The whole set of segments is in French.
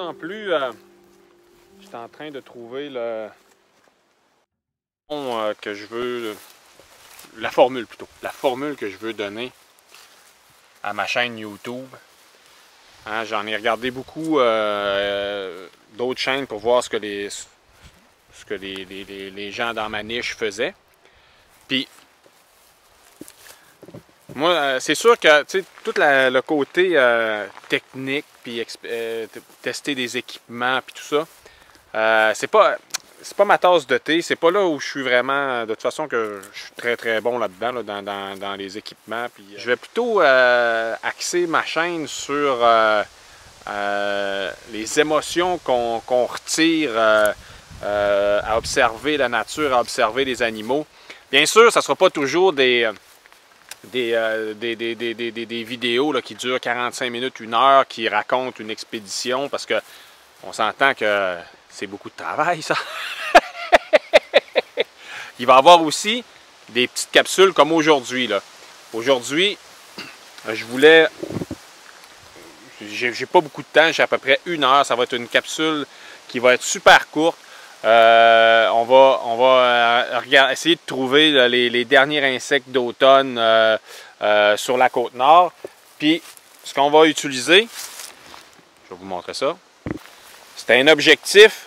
en plus, j'étais en train de trouver le que je veux, la formule plutôt, la formule que je veux donner à ma chaîne YouTube. Hein, j'en ai regardé beaucoup d'autres chaînes pour voir ce que les gens dans ma niche faisaient. Puis, moi, c'est sûr que tout le côté technique, puis tester des équipements, puis tout ça, c'est pas ma tasse de thé. C'est pas là où je suis vraiment, de toute façon, que je suis très très bon là-dedans, là, dans les équipements. Puis, je vais plutôt axer ma chaîne sur les émotions qu'on retire à observer la nature, à observer les animaux. Bien sûr, ça ne sera pas toujours des vidéos là, qui durent 45 minutes, 1 heure, qui racontent une expédition, parce que on s'entend que c'est beaucoup de travail, ça. Il va y avoir aussi des petites capsules comme aujourd'hui. Aujourd'hui, je voulais... J'ai pas beaucoup de temps, j'ai à peu près 1 heure. Ça va être une capsule qui va être super courte. On va essayer de trouver les derniers insectes d'automne sur la côte nord. Puis, ce qu'on va utiliser, je vais vous montrer ça, c'est un objectif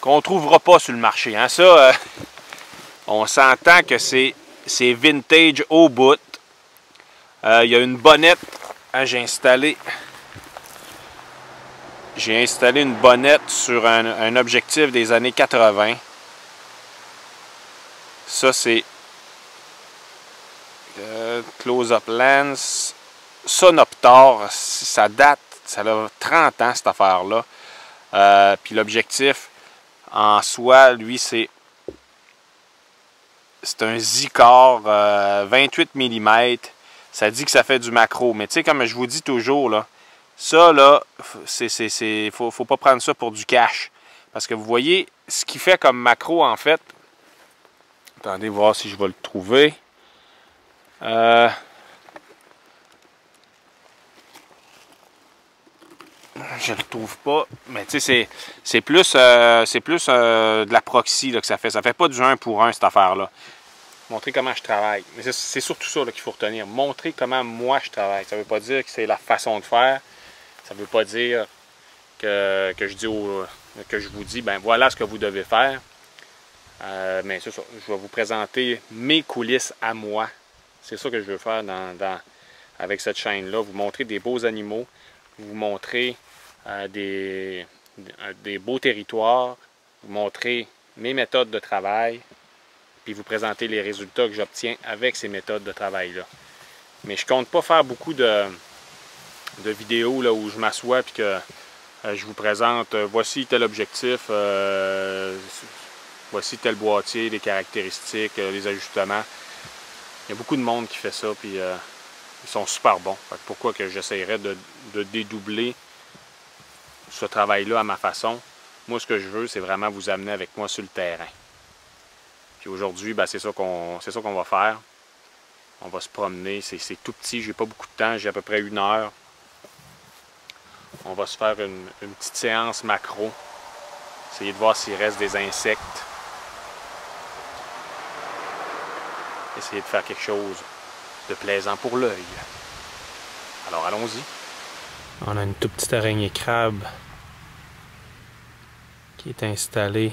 qu'on ne trouvera pas sur le marché. Hein. Ça, on s'entend que c'est vintage au bout. Il y a une bonnette. Hein, j'ai installé une bonnette sur un objectif des années 80. Ça, c'est Close-Up Lens Sonoptar. Ça date, ça a 30 ans cette affaire-là. Puis l'objectif en soi, lui, c'est un Zikar 28 mm. Ça dit que ça fait du macro. Mais tu sais, comme je vous dis toujours, là, ça, là, faut pas prendre ça pour du cash. Parce que vous voyez, ce qui fait comme macro, en fait... Attendez, voir si je vais le trouver. Je le trouve pas. Mais tu sais, c'est plus de la proxy là, que ça fait. Ça fait pas du 1 pour 1, cette affaire-là. Montrer comment je travaille. Mais c'est surtout ça qu'il faut retenir. Montrer comment moi je travaille. Ça ne veut pas dire que c'est la façon de faire. Ça ne veut pas dire que je vous dis, ben voilà ce que vous devez faire. Mais c'est ça. Je vais vous présenter mes coulisses à moi. C'est ça que je veux faire avec cette chaîne-là. Vous montrer des beaux animaux. Vous montrer des beaux territoires. Vous montrer mes méthodes de travail. Puis vous présenter les résultats que j'obtiens avec ces méthodes de travail-là. Mais je compte pas faire beaucoup de vidéos là, où je m'assois et que je vous présente voici tel objectif, voici tel boîtier, les caractéristiques, les ajustements. Il y a beaucoup de monde qui fait ça, puis ils sont super bons. Fait que pourquoi que j'essaierais de dédoubler ce travail-là à ma façon? Moi, ce que je veux, c'est vraiment vous amener avec moi sur le terrain. Puis aujourd'hui, ben, c'est ça qu'on va faire. On va se promener. C'est tout petit, j'ai pas beaucoup de temps, j'ai à peu près 1 heure. On va se faire une petite séance macro. Essayer de voir s'il reste des insectes. Essayer de faire quelque chose de plaisant pour l'œil. Alors allons-y. On a une toute petite araignée crabe qui est installée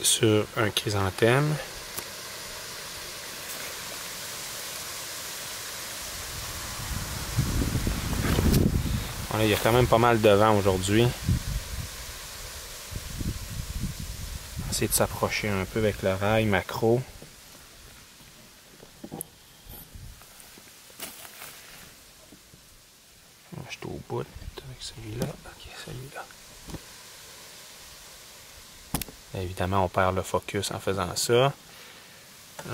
sur un chrysanthème. Il y a quand même pas mal de vent aujourd'hui. On va essayer de s'approcher un peu avec le rail macro. Je suis au bout avec celui-là. Ok, celui-là. Évidemment, on perd le focus en faisant ça. Là,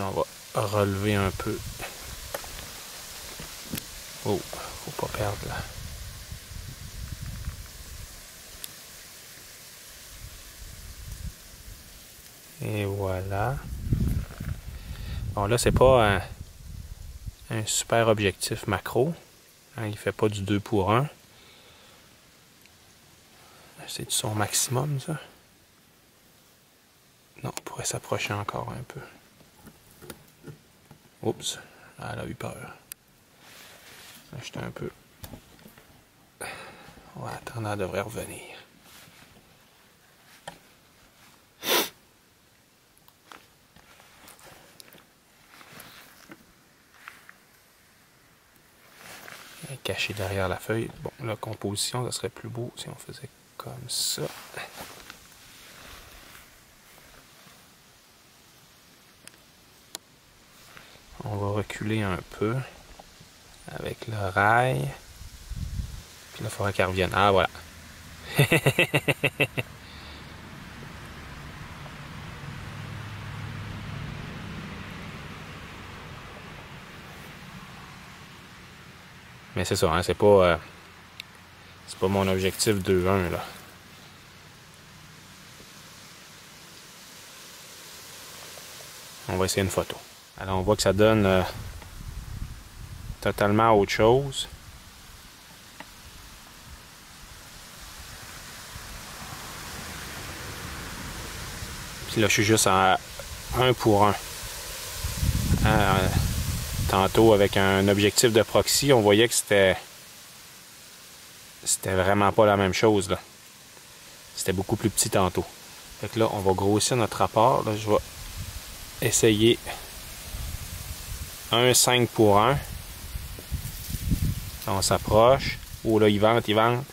on va relever un peu. Oh, faut pas perdre là. Et voilà. Bon, là, c'est pas un super objectif macro. Hein, il ne fait pas du 2 pour 1. C'est son maximum, ça? Non, on pourrait s'approcher encore un peu. Oups, elle a eu peur. J'étais un peu... On va attendre, elle devrait revenir. Elle est cachée derrière la feuille. Bon, la composition, ça serait plus beau si on faisait comme ça. On va reculer un peu avec le rail. Puis là, il faudra qu'elle revienne. Ah, voilà. Mais c'est ça, hein, c'est pas mon objectif 2-1 là. On va essayer une photo. Alors on voit que ça donne totalement autre chose. Puis là je suis juste à 1 pour 1. Tantôt avec un objectif de proxy, on voyait que c'était vraiment pas la même chose là. C'était beaucoup plus petit tantôt. Fait que là, on va grossir notre rapport. Là, je vais essayer 1,5 pour 1. Là, on s'approche. Oh là, il vente, il vente.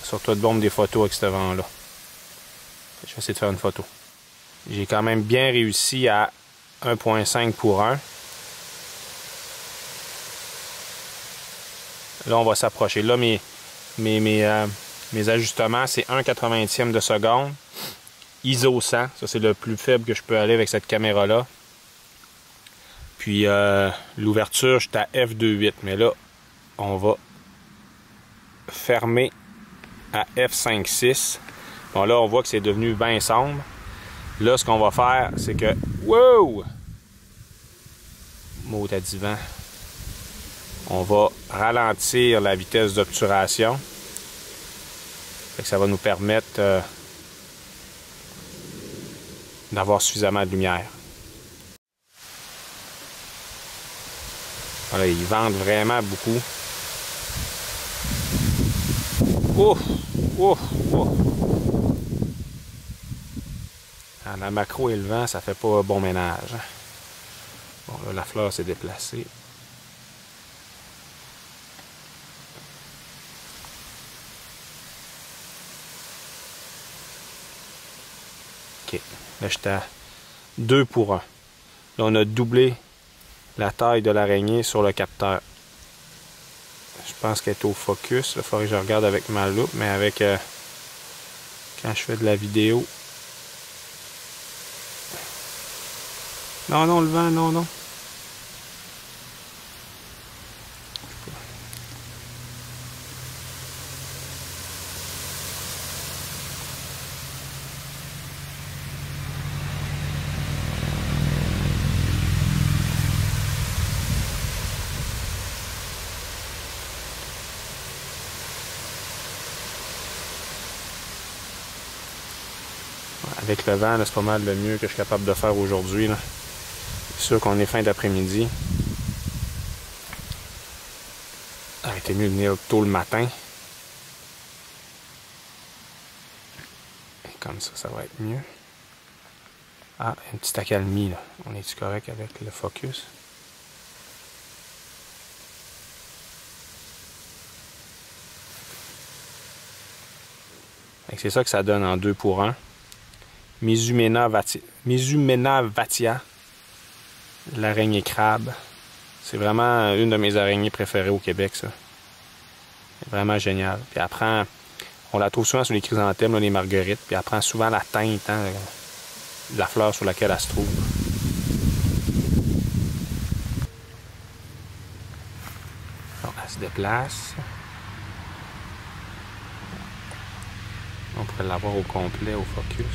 Surtout de bombe des photos avec ce vent-là. Je vais essayer de faire une photo. J'ai quand même bien réussi à 1,5 pour 1. Là, on va s'approcher. Là, mes ajustements, c'est 1/80e de seconde. ISO 100. Ça, c'est le plus faible que je peux aller avec cette caméra-là. Puis, l'ouverture, je suis à f2.8. Mais là, on va fermer à f5.6. Bon, là, on voit que c'est devenu bien sombre. Là, ce qu'on va faire, c'est que... Wow! Mot à divan. On va ralentir la vitesse d'obturation. Ça va nous permettre d'avoir suffisamment de lumière. Voilà, ils vendent vraiment beaucoup. Ouf! Ouf! Ouf! Ah, la macro et le vent, ça fait pas bon ménage. Bon, là, la fleur s'est déplacée. OK. Là, j'étais à 2 pour 1. Là, on a doublé la taille de l'araignée sur le capteur. Je pense qu'elle est au focus. Il faudrait que je regarde avec ma loupe, mais avec quand je fais de la vidéo. Non, non, le vent, non, non. Avec le vent, c'est pas mal le mieux que je suis capable de faire aujourd'hui. C'est sûr qu'on est fin d'après-midi. Ça aurait été mieux de venir tôt le matin. Et comme ça va être mieux. Ah, une petite accalmie là. On est-tu correct avec le focus? C'est ça que ça donne en 2 pour 1. Mizumena vatia, l'araignée crabe. C'est vraiment une de mes araignées préférées au Québec, ça. C'est vraiment génial. Puis elle prend, on la trouve souvent sur les chrysanthèmes, là, les marguerites, puis elle prend souvent la teinte de la fleur sur laquelle elle se trouve. Bon, elle se déplace. On pourrait l'avoir au complet, au focus.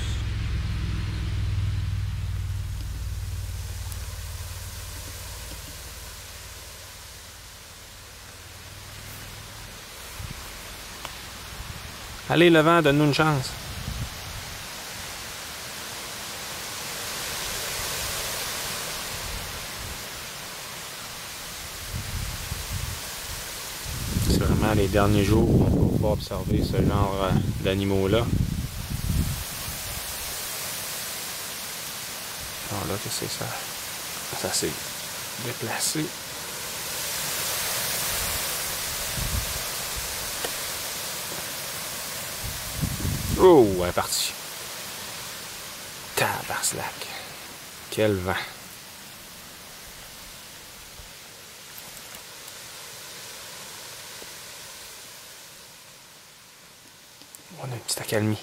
Allez, le vent, donne-nous une chance. C'est vraiment les derniers jours où on peut pouvoir observer ce genre d'animaux-là. Alors là, qu'est-ce que c'est ça? Ça s'est déplacé. Oh, elle est partie. Tabarnak. Quel vent. On a une petite accalmie.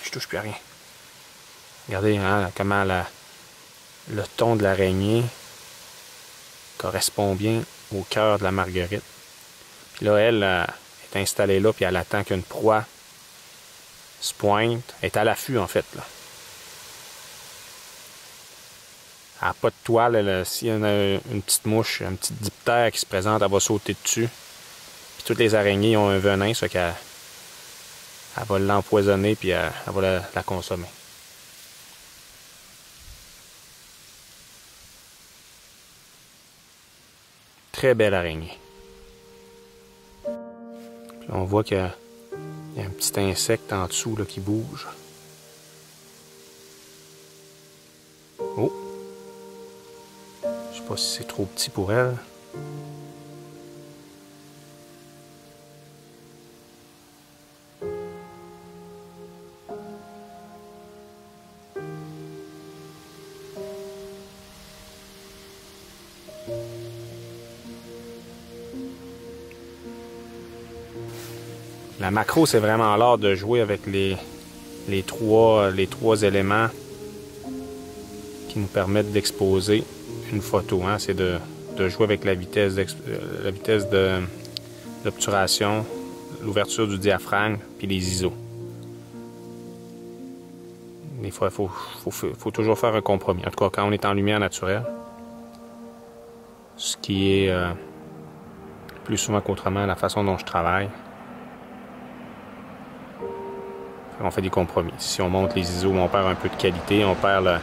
Je touche plus à rien. Regardez hein, comment le ton de l'araignée correspond bien au cœur de la marguerite. Puis là, elle est installée là, puis elle attend qu'une proie se pointe. Elle est à l'affût, en fait. Là. Elle n'a pas de toile. S'il y en a une petite mouche, une petite diptère qui se présente, elle va sauter dessus. Puis toutes les araignées ont un venin, ça qu'elle va l'empoisonner, puis elle va la consommer. Très belle araignée. Puis on voit qu'il y a un petit insecte en dessous là, qui bouge. Oh! Je sais pas si c'est trop petit pour elle. La macro, c'est vraiment l'art de jouer avec les trois éléments qui nous permettent d'exposer une photo. Hein. C'est de jouer avec la vitesse d'obturation, l'ouverture du diaphragme, puis les ISO. Des fois, il faut toujours faire un compromis. En tout cas, quand on est en lumière naturelle, ce qui est plus souvent qu'autrement la façon dont je travaille. On fait des compromis. Si on monte les ISO, on perd un peu de qualité, on perd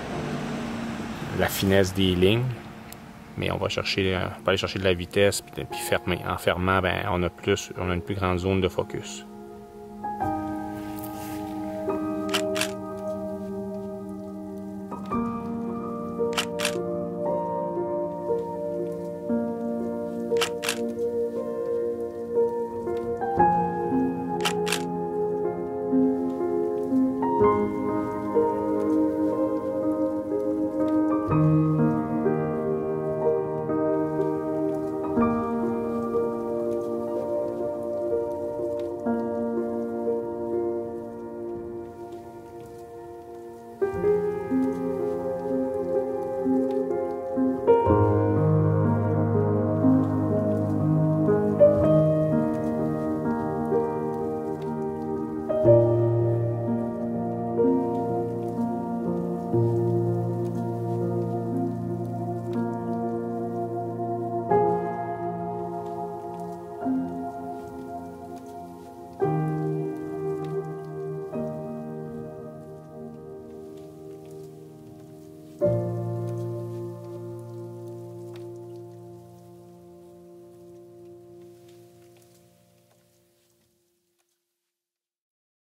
la finesse des lignes, mais on va aller chercher de la vitesse puis fermer. En fermant, ben, on a une plus grande zone de focus.